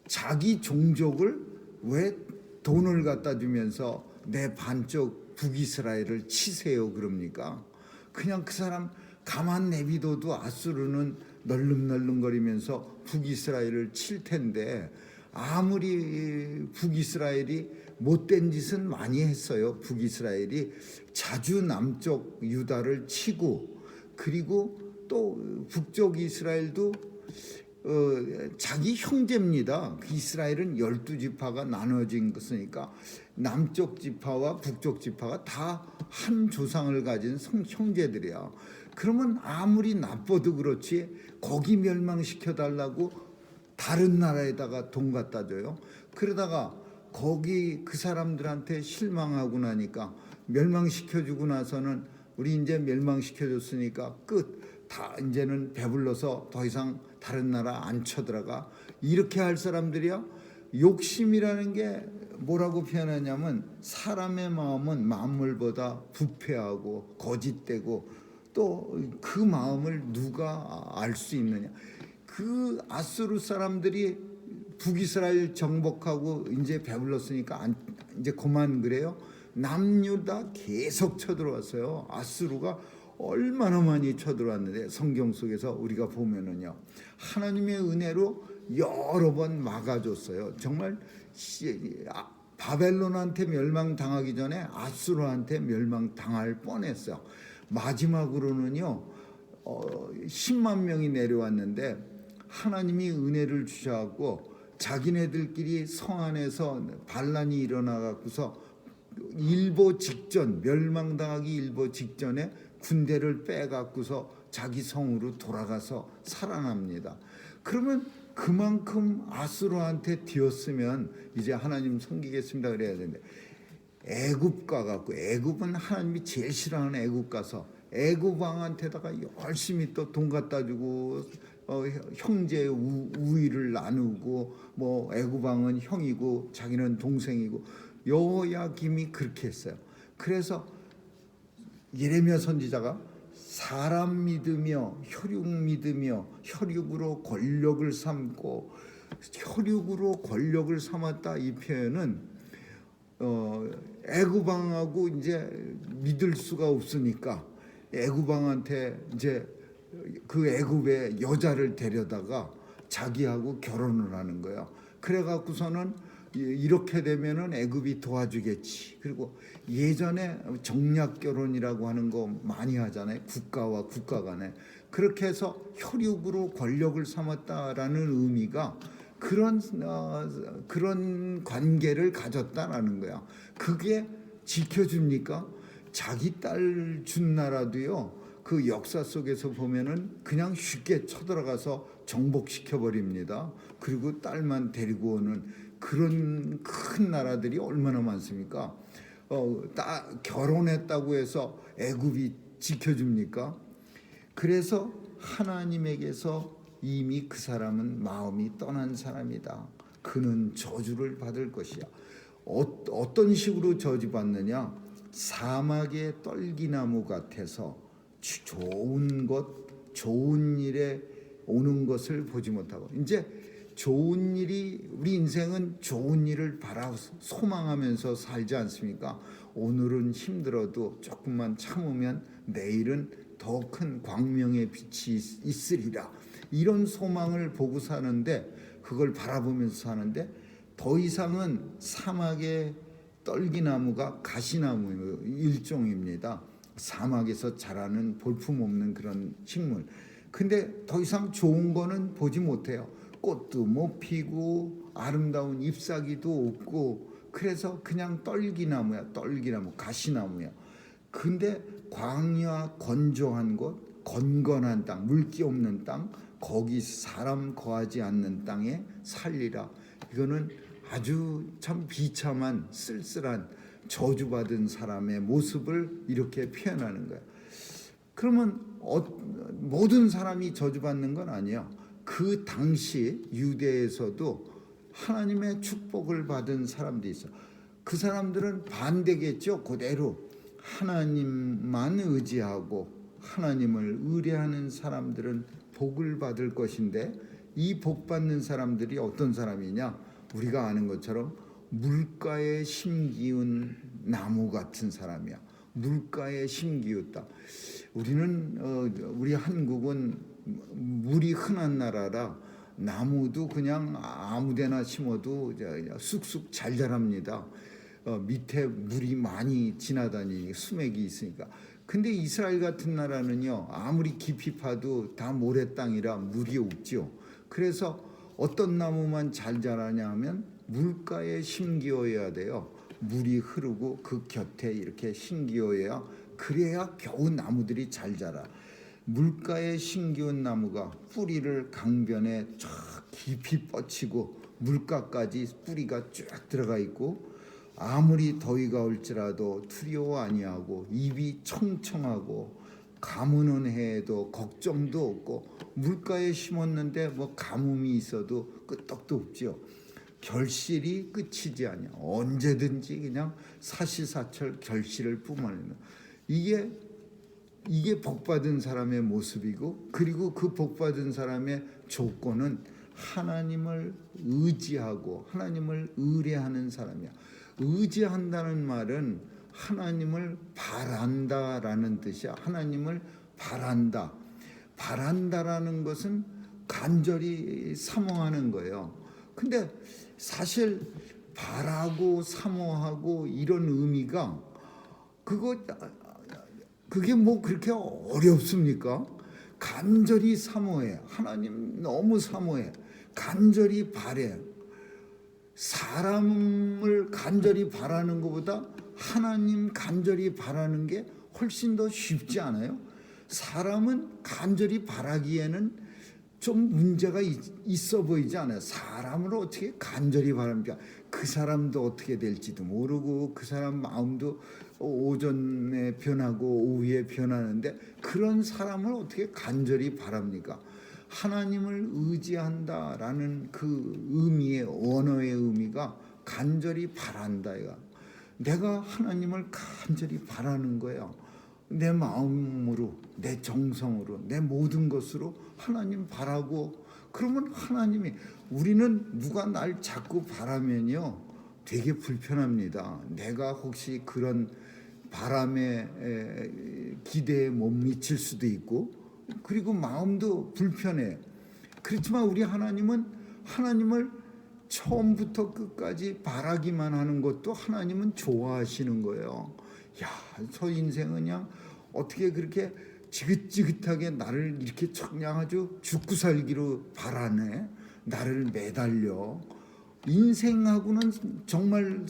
자기 종족을 왜 돈을 갖다 주면서 내 반쪽 북이스라엘을 치세요 그럽니까? 그냥 그 사람 가만 내비둬도 아수르는 널름널름거리면서 북이스라엘을 칠 텐데, 아무리 북이스라엘이 못된 짓은 많이 했어요. 북이스라엘이 자주 남쪽 유다를 치고, 그리고 또 북쪽 이스라엘도 자기 형제입니다. 이스라엘은 12지파가 나눠진 것이니까 남쪽 지파와 북쪽 지파가 다 한 조상을 가진 형제들이야. 그러면 아무리 나빠도 그렇지 거기 멸망시켜달라고 다른 나라에다가 돈 갖다 줘요. 그러다가 거기 그 사람들한테 실망하고 나니까 멸망시켜주고 나서는 우리 이제 멸망시켜줬으니까 끝. 다 이제는 배불러서 더 이상 다른 나라 안 쳐들어가. 이렇게 할 사람들이야. 욕심이라는 게 뭐라고 표현하냐면, 사람의 마음은 만물보다 부패하고 거짓되고, 또 그 마음을 누가 알 수 있느냐. 그 아수르 사람들이 북이스라엘 정복하고 이제 배불렀으니까 이제 그만 그래요. 남유다 계속 쳐들어왔어요. 아수르가 얼마나 많이 쳐들어왔는데, 성경 속에서 우리가 보면은요, 하나님의 은혜로 여러 번 막아줬어요. 정말 바벨론한테 멸망당하기 전에 아수르한테 멸망당할 뻔했어요. 마지막으로는요 10만 명이 내려왔는데 하나님이 은혜를 주셔갖고 자기네들끼리 성 안에서 반란이 일어나갖고서 멸망당하기 일보 직전에 군대를 빼갖고서 자기 성으로 돌아가서 살아납니다. 그러면 그만큼 아수르한테 뒤었으면 이제 하나님 섬기겠습니다 그래야 되는데, 애굽 가갖고, 애굽은 하나님이 제일 싫어하는 애굽 가서 애굽 왕한테다가 열심히 또 돈 갖다 주고 형제 우위를 나누고, 애굽 왕은 형이고 자기는 동생이고, 여호야김이 그렇게 했어요. 그래서 예레미야 선지자가 사람 믿으며 혈육 믿으며 혈육으로 권력을 삼고, 혈육으로 권력을 삼았다, 이 표현은 애굽 왕하고 이제 믿을 수가 없으니까 애굽 왕한테 이제 그 애굽의 여자를 데려다가 자기하고 결혼을 하는 거예요. 그래 갖고서는 이렇게 되면은 애굽이 도와주겠지. 그리고 예전에 정략 결혼이라고 하는 거 많이 하잖아요. 국가와 국가 간에. 그렇게 해서 혈육으로 권력을 삼았다라는 의미가 그런 관계를 가졌다라는 거야. 그게 지켜줍니까? 자기 딸 준 나라도요. 그 역사 속에서 보면은 그냥 쉽게 쳐들어가서 정복시켜 버립니다. 그리고 딸만 데리고 오는 그런 큰 나라들이 얼마나 많습니까? 결혼했다고 해서 애굽이 지켜줍니까? 그래서 하나님에게서 이미 그 사람은 마음이 떠난 사람이다. 그는 저주를 받을 것이야. 어떤 식으로 저주받느냐? 사막의 떨기나무 같아서 좋은 것, 좋은 일에 오는 것을 보지 못하고, 이제 좋은 일이, 우리 인생은 좋은 일을 바라 소망하면서 살지 않습니까? 오늘은 힘들어도 조금만 참으면 내일은 더 큰 광명의 빛이 있으리라. 이런 소망을 보고 사는데, 그걸 바라보면서 사는데, 더 이상은 사막의 떨기나무가 가시나무 일종입니다. 사막에서 자라는 볼품없는 그런 식물. 근데 더 이상 좋은 거는 보지 못해요. 꽃도 못 피고 아름다운 잎사귀도 없고, 그래서 그냥 떨기나무야. 떨기나무, 가시나무야. 근데 광야, 건조한 곳, 건건한 땅, 물기 없는 땅, 거기 사람 거하지 않는 땅에 살리라. 이거는 아주 참 비참한 쓸쓸한 저주받은 사람의 모습을 이렇게 표현하는 거예요. 그러면 모든 사람이 저주받는 건 아니에요. 그 당시 유대에서도 하나님의 축복을 받은 사람들이 있어요. 그 사람들은 반대겠죠. 그대로 하나님만 의지하고 하나님을 의뢰하는 사람들은 복을 받을 것인데, 이 복 받는 사람들이 어떤 사람이냐? 우리가 아는 것처럼 물가에 심기운 나무 같은 사람이야. 물가에 심기웠다. 우리 한국은 물이 흔한 나라라 나무도 그냥 아무데나 심어도 쑥쑥 잘 자랍니다. 밑에 물이 많이 지나다니니 수맥이 있으니까. 근데 이스라엘 같은 나라는요, 아무리 깊이 파도 다 모래 땅이라 물이 없죠. 그래서 어떤 나무만 잘 자라냐 하면 물가에 심기어야 돼요. 물이 흐르고 그 곁에 이렇게 심기어야, 그래야 겨우 나무들이 잘 자라. 물가에 심기운 나무가 뿌리를 강변에 쫙 깊이 뻗치고 물가까지 뿌리가 쭉 들어가 있고, 아무리 더위가 올지라도 두려워 아니하고, 입이 청청하고, 가뭄은 해도 걱정도 없고, 물가에 심었는데 뭐 가뭄이 있어도 끄떡도 없죠. 결실이 끝이지 아니야. 언제든지 그냥 사시사철 결실을 뿜어내는, 이게 복받은 사람의 모습이고, 그리고 그 복받은 사람의 조건은 하나님을 의지하고 하나님을 의뢰하는 사람이야. 의지한다는 말은 하나님을 바란다라는 뜻이야. 하나님을 바란다. 바란다라는 것은 간절히 사모하는 거예요. 근데 사실 바라고 사모하고 이런 의미가 그게 뭐 그렇게 어렵습니까? 간절히 사모해. 하나님 너무 사모해. 간절히 바래. 사람을 간절히 바라는 것보다 하나님 간절히 바라는 게 훨씬 더 쉽지 않아요? 사람은 간절히 바라기에는 좀 문제가 있어 보이지 않아요? 사람을 어떻게 간절히 바랍니까? 그 사람도 어떻게 될지도 모르고, 그 사람 마음도 오전에 변하고 오후에 변하는데, 그런 사람을 어떻게 간절히 바랍니까? 하나님을 의지한다라는 그 의미의, 언어의 의미가 간절히 바란다. 내가 하나님을 간절히 바라는 거예요. 내 마음으로, 내 정성으로, 내 모든 것으로 하나님 바라고, 그러면 하나님이, 우리는 누가 날 자꾸 바라면요 되게 불편합니다. 내가 혹시 그런 바람의 기대에 못 미칠 수도 있고, 그리고 마음도 불편해. 그렇지만 우리 하나님은 하나님을 처음부터 끝까지 바라기만 하는 것도 하나님은 좋아하시는 거예요. 야, 저 인생은 그냥 어떻게 그렇게 지긋지긋하게 나를 이렇게 그냥 아주 죽고 살기로 바라네. 나를 매달려. 인생하고는 정말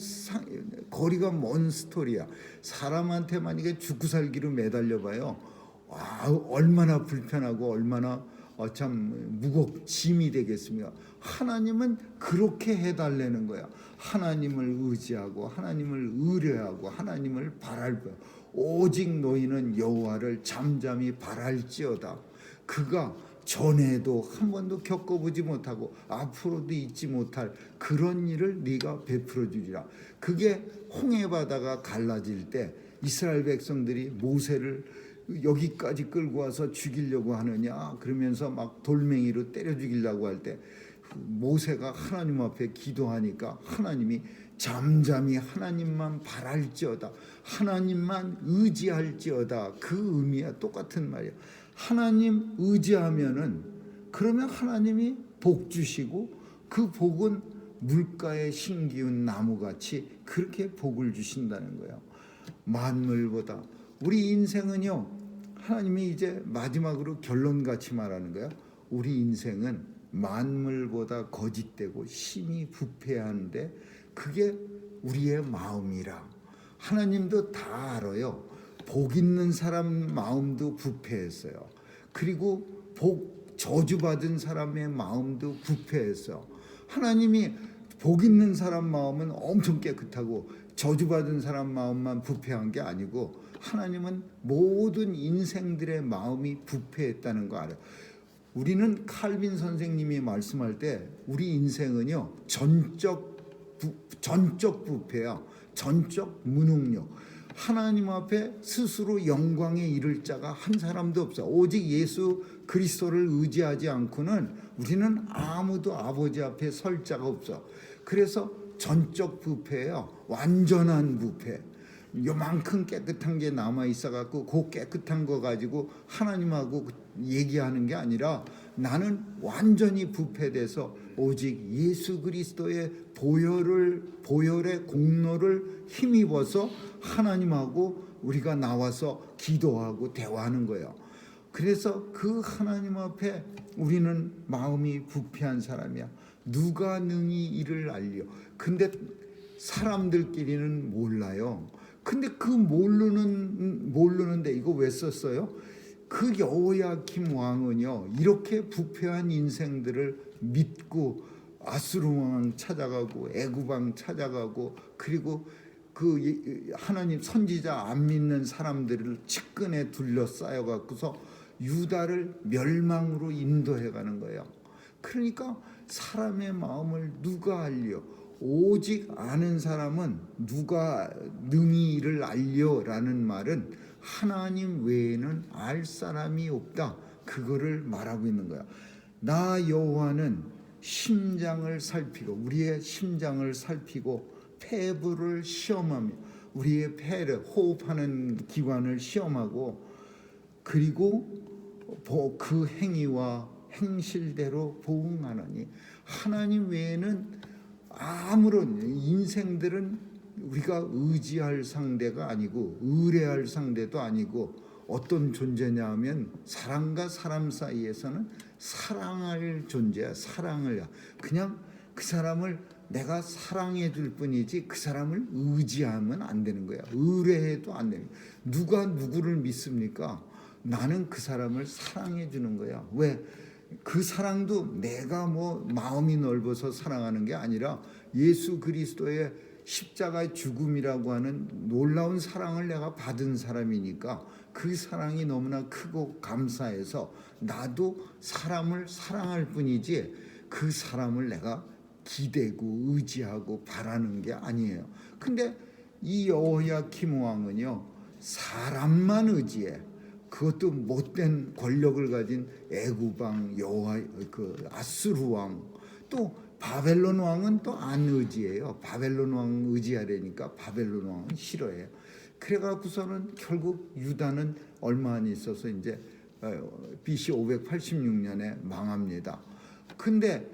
거리가 먼 스토리야. 사람한테만 이게 죽고 살기로 매달려봐요. 와, 얼마나 불편하고 얼마나 참 짐이 되겠습니까? 하나님은 그렇게 해달라는 거야. 하나님을 의지하고 하나님을 의뢰하고 하나님을 바랄 거야. 오직 너희는 여호와를 잠잠히 바랄지어다. 그가 전에도 한 번도 겪어보지 못하고 앞으로도 잊지 못할 그런 일을 네가 베풀어 주리라. 그게 홍해 바다가 갈라질 때 이스라엘 백성들이 모세를 여기까지 끌고 와서 죽이려고 하느냐 그러면서 막 돌멩이로 때려 죽이려고 할 때 모세가 하나님 앞에 기도하니까 하나님이 잠잠히 하나님만 바랄지어다, 하나님만 의지할지어다. 그 의미야. 똑같은 말이야. 하나님 의지하면은 그러면 하나님이 복 주시고 그 복은 물가에 심기운 나무같이 그렇게 복을 주신다는 거예요. 만물보다 우리 인생은요, 하나님이 이제 마지막으로 결론같이 말하는 거예요. 우리 인생은 만물보다 거짓되고 심히 부패한데 그게 우리의 마음이라. 하나님도 다 알아요. 복 있는 사람 마음도 부패했어요. 그리고 저주받은 사람의 마음도 부패했어요. 하나님이 복 있는 사람 마음은 엄청 깨끗하고 저주받은 사람 마음만 부패한 게 아니고 하나님은 모든 인생들의 마음이 부패했다는 거 알아요. 우리는 칼빈 선생님이 말씀할 때 우리 인생은요 전적 부패야. 전적 무능력. 하나님 앞에 스스로 영광에 이를 자가 한 사람도 없어. 오직 예수 그리스도를 의지하지 않고는 우리는 아무도 아버지 앞에 설 자가 없어. 그래서 전적 부패예요. 완전한 부패. 요만큼 깨끗한 게 남아 있어 갖고 그 깨끗한 거 가지고 하나님하고 얘기하는 게 아니라 나는 완전히 부패돼서 오직 예수 그리스도의 보혈의 공로를 힘입어서 하나님하고 우리가 나와서 기도하고 대화하는 거예요. 그래서 그 하나님 앞에 우리는 마음이 부패한 사람이야. 누가 능히 이를 알려. 근데 사람들끼리는 몰라요. 근데 그 모르는데 이거 왜 썼어요? 그 여호야김 왕은요 이렇게 부패한 인생들을 믿고 아수르 왕 찾아가고 애굽 왕 찾아가고 그리고 그 하나님 선지자 안 믿는 사람들을 측근에 둘러싸여 갖고서 유다를 멸망으로 인도해 가는 거예요. 그러니까 사람의 마음을 누가 알려? 오직 아는 사람은 누가 능히 이를 알려라는 말은 하나님 외에는 알 사람이 없다. 그거를 말하고 있는 거야. 나 여호와는 심장을 살피고 우리의 심장을 살피고 폐부를 시험하며 우리의 폐를 호흡하는 기관을 시험하고 그리고 그 행위와 행실대로 보응하나니 하나님 외에는 아무런 인생들은 우리가 의지할 상대가 아니고 의뢰할 상대도 아니고 어떤 존재냐 하면 사람과 사람 사이에서는 사랑할 존재야. 사랑을 그냥 그 사람을 내가 사랑해 줄 뿐이지 그 사람을 의지하면 안 되는 거야. 의뢰해도 안 되는 거야. 누가 누구를 믿습니까? 나는 그 사람을 사랑해 주는 거야. 왜? 그 사랑도 내가 뭐 마음이 넓어서 사랑하는 게 아니라 예수 그리스도의 십자가의 죽음이라고 하는 놀라운 사랑을 내가 받은 사람이니까 그 사랑이 너무나 크고 감사해서 나도 사람을 사랑할 뿐이지 그 사람을 내가 기대고 의지하고 바라는 게 아니에요. 근데 이 여호야김 왕은요 사람만 의지해. 그것도 못된 권력을 가진 애굽 왕, 아수르 왕, 또 바벨론 왕은 또 안 의지해요. 바벨론 왕 의지하려니까 바벨론 왕은 싫어해요. 그래갖고서는 결국 유다는 얼마 안 있어서 이제 BC 586년에 망합니다. 근데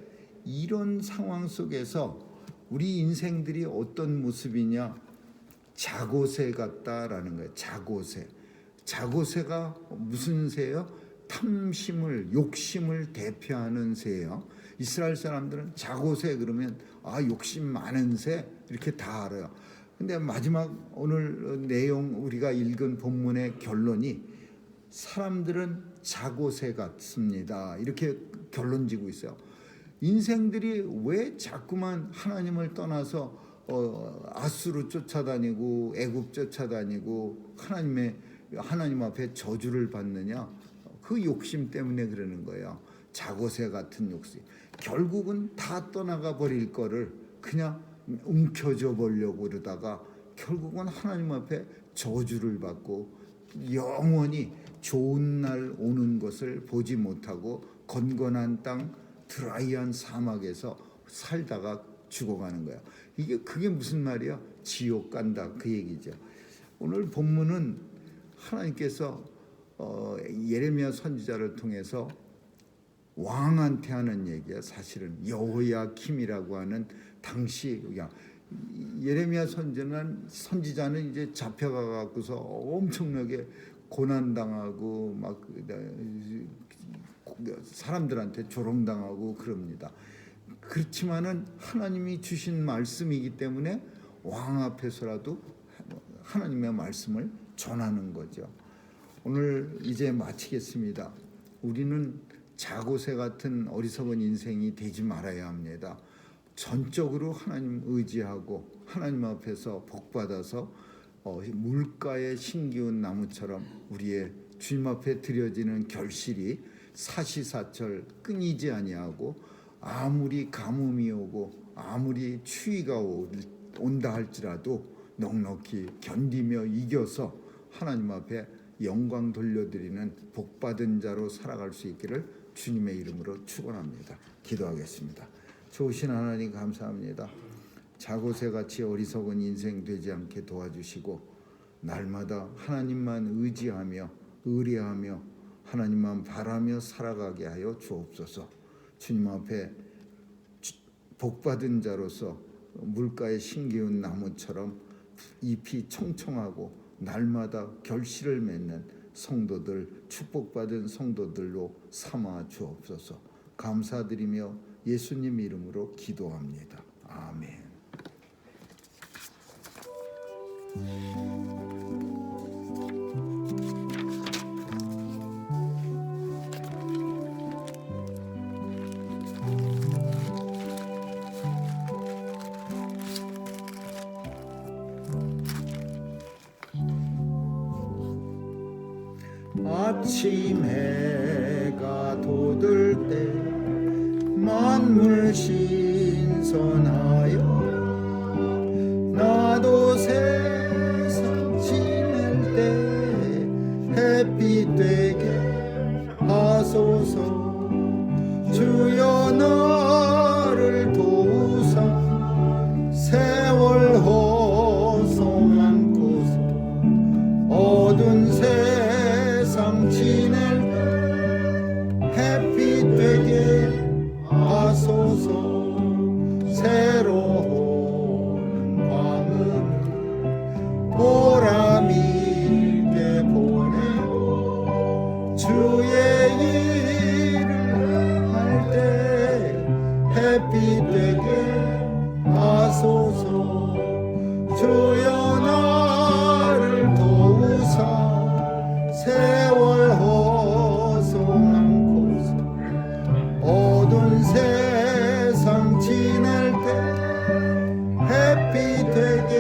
이런 상황 속에서 우리 인생들이 어떤 모습이냐? 자고새 같다라는 거예요. 자고새가 무슨 새예요? 탐심을, 욕심을 대표하는 새예요. 이스라엘 사람들은 자고새 그러면 욕심 많은 새 이렇게 다 알아요. 근데 마지막 오늘 내용 우리가 읽은 본문의 결론이 사람들은 자고새 같습니다. 이렇게 결론 지고 있어요. 인생들이 왜 자꾸만 하나님을 떠나서 아수르 쫓아다니고 애굽 쫓아다니고 하나님 앞에 저주를 받느냐? 그 욕심 때문에 그러는 거예요. 자고새 같은 욕심. 결국은 다 떠나가 버릴 거를 그냥 움켜쥐어 보려고 그러다가 결국은 하나님 앞에 저주를 받고 영원히 좋은 날 오는 것을 보지 못하고 건건한 땅 드라이한 사막에서 살다가 죽어가는 거야. 그게 무슨 말이야? 지옥 간다 그 얘기죠. 오늘 본문은 하나님께서 예레미야 선지자를 통해서 왕한테 하는 얘기야. 사실은 여호야킴이라고 하는 당시 예레미야 선지자는 이제 잡혀가 갖고서 엄청나게 고난 당하고 막 사람들한테 조롱당하고 그럽니다. 그렇지만은 하나님이 주신 말씀이기 때문에 왕 앞에서라도 하나님의 말씀을 전하는 거죠. 오늘 이제 마치겠습니다. 우리는 자고새 같은 어리석은 인생이 되지 말아야 합니다. 전적으로 하나님 의지하고 하나님 앞에서 복받아서 물가에 심기운 나무처럼 우리의 주님 앞에 드려지는 결실이 사시사철 끊이지 아니하고 아무리 가뭄이 오고 아무리 추위가 온다 할지라도 넉넉히 견디며 이겨서 하나님 앞에 영광 돌려드리는 복받은 자로 살아갈 수 있기를 주님의 이름으로 축원합니다. 기도하겠습니다. 좋으신 하나님 감사합니다. 자고새같이 어리석은 인생 되지 않게 도와주시고 날마다 하나님만 의지하며 의뢰하며 하나님만 바라며 살아가게 하여 주옵소서. 주님 앞에 복받은 자로서 물가에 심기운 나무처럼 잎이 청청하고 날마다 결실을 맺는 성도들, 축복받은 성도들로 삼아 주옵소서. 감사드리며 예수님 이름으로 기도합니다. 아멘. 아침 해가 돋을 때 만물 신선하여 나도 세상 지낼 때 햇빛 되게 하소서. 주여 나를 도우사 세월 허송 않고서 어두운 세상 지낼 때 햇빛 되게 하소서. 새로운 밤은 보람 있게 보내고 주의 일을 할 때 햇빛 되게 하소서. 주여 나를 도우사 세월 허송 않고서 어두운 세상 지낼 때 햇빛 되게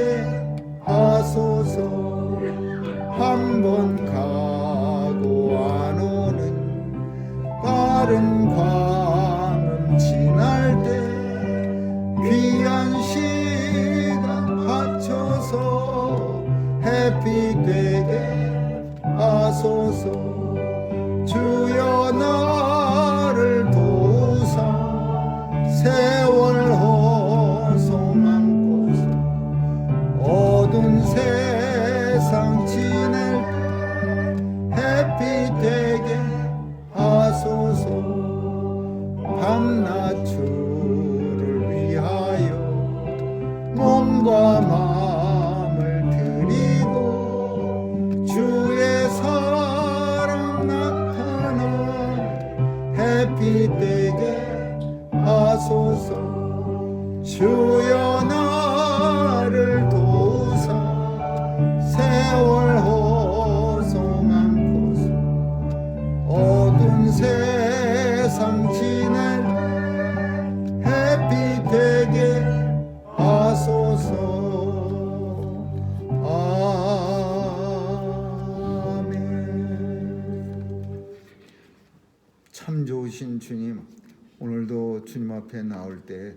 하소서. 한 번 가고 안 오는 빠른 광음 지날 때 귀한 시간 바쳐서 햇빛 되게 하소서. 주여 나를 도우사 세월 허송 않고서 어두운 세상 지낼 때 햇빛 되게 하소서. 밤낮 주 좋으신 주님, 오늘도 주님 앞에 나올 때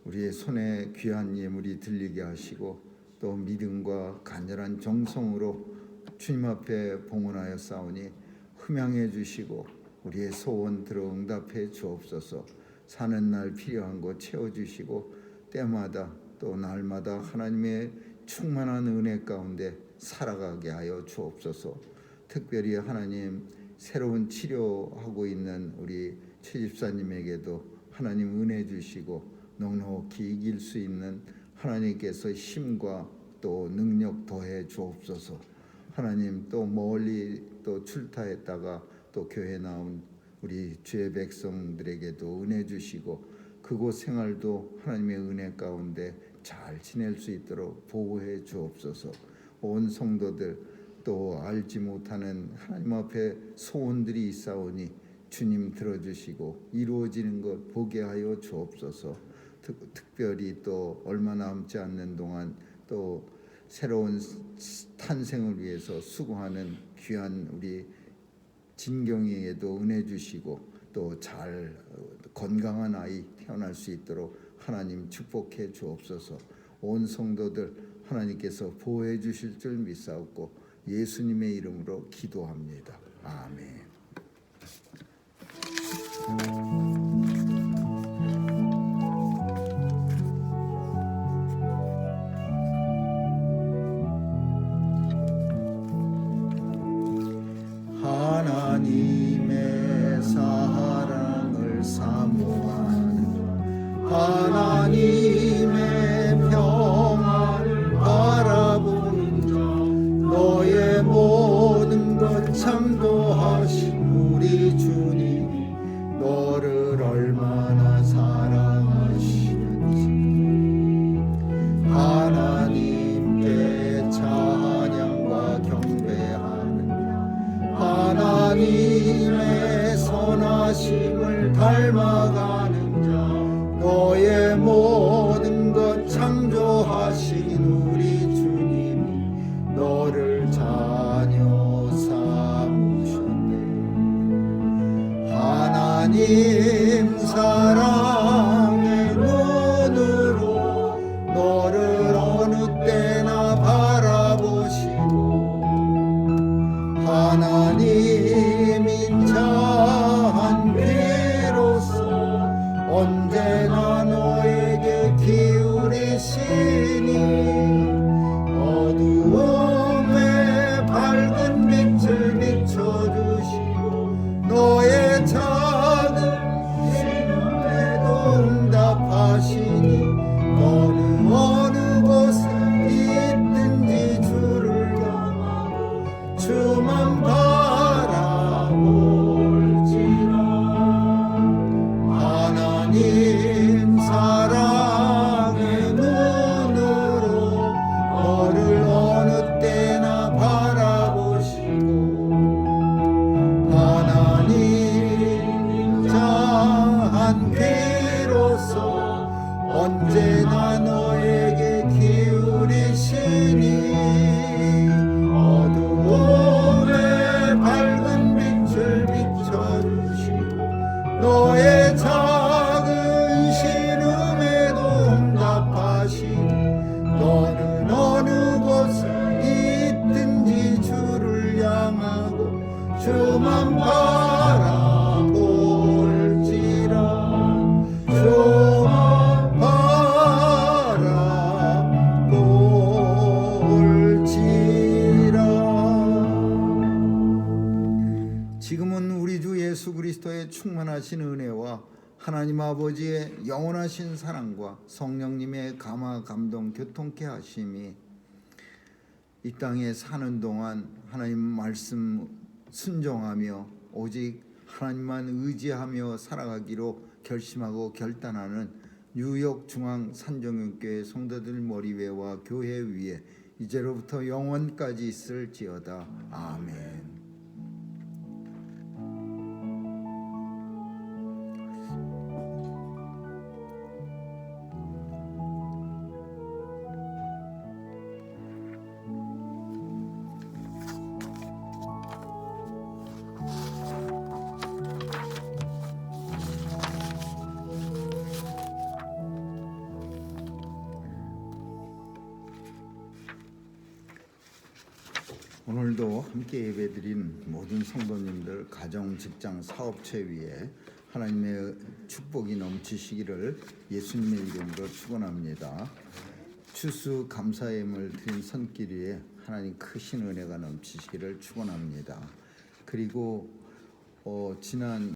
우리의 손에 귀한 예물이 들리게 하시고 또 믿음과 간절한 정성으로 주님 앞에 봉헌하여 싸우니 흠양해 주시고 우리의 소원 들어 응답해 주옵소서. 사는 날 필요한 것 채워주시고 때마다 또 날마다 하나님의 충만한 은혜 가운데 살아가게 하여 주옵소서. 특별히 하나님 새로운 치료하고 있는 우리 최 집사님에게도 하나님 은혜 주시고 넉넉히 이길 수 있는 하나님께서 힘과 또 능력 더해 주옵소서. 하나님 또 멀리 또 출타했다가 또 교회 나온 우리 주의 백성들에게도 은혜 주시고 그곳 생활도 하나님의 은혜 가운데 잘 지낼 수 있도록 보호해 주옵소서. 온 성도들 또 알지 못하는 하나님 앞에 소원들이 있사오니 주님 들어주시고 이루어지는 것 보게 하여 주옵소서. 특별히 또 얼마 남지 않는 동안 또 새로운 탄생을 위해서 수고하는 귀한 우리 진경이에게도 은혜 주시고 또 잘 건강한 아이 태어날 수 있도록 하나님 축복해 주옵소서. 온 성도들 하나님께서 보호해 주실 줄 믿사옵고 예수님의 이름으로 기도합니다. 아멘. 하나님의 사랑을 사모하는 하나님의 평안을 바라보는 자 너의 모든 것 창조하신 우리 주님이 너를 얼마나 사랑하시는지 하나님께 찬양과 경배하는 하나님의 선하심을 닮아가는 자 너의 모든 것 창조하신 우리 주님이 너를 자녀 삼으셨네. 하나님 사랑의 눈으로 너를 어느 때나 바라보시고 하나님 인자한 귀로서 언제나 너에게 기울이시니 어두움에 밝은 빛을 비춰주시고 너의 작은 신음에도 응답하시니 너는 어느 곳에 있든지 주를 향하고 주만 바라볼지라. 하나님 사랑의 눈으로 너를 어느 때나 바라보시고 하나님 자한 귀로서 언제나 너에게 기울이시니 어두움에 밝은 빛을 비춰주시고 너의 작은 신음에도 응답하시니 너는 어느 곳에 있든지 주를 향하고 주만 바라볼지라. 주만 바라볼지라. 지금은 우리 주 예수 그리스도의 충만하신 은혜와 하나님 아버지의 영원하신 사랑과 성령님의 감화 감동 교통케 하심이 이 땅에 사는 동안 하나님 말씀 순종하며 오직 하나님만 의지하며 살아가기로 결심하고 결단하는 뉴욕 중앙 산정교회 성도들 머리 위와 교회 위에 이제로부터 영원까지 있을지어다. 아멘. 오늘도 함께 예배드린 모든 성도님들 가정, 직장, 사업체 위에 하나님의 축복이 넘치시기를 예수님의 이름으로 축원합니다. 추수 감사예물 드린 손길 위에 하나님 크신 은혜가 넘치시기를 축원합니다. 그리고 지난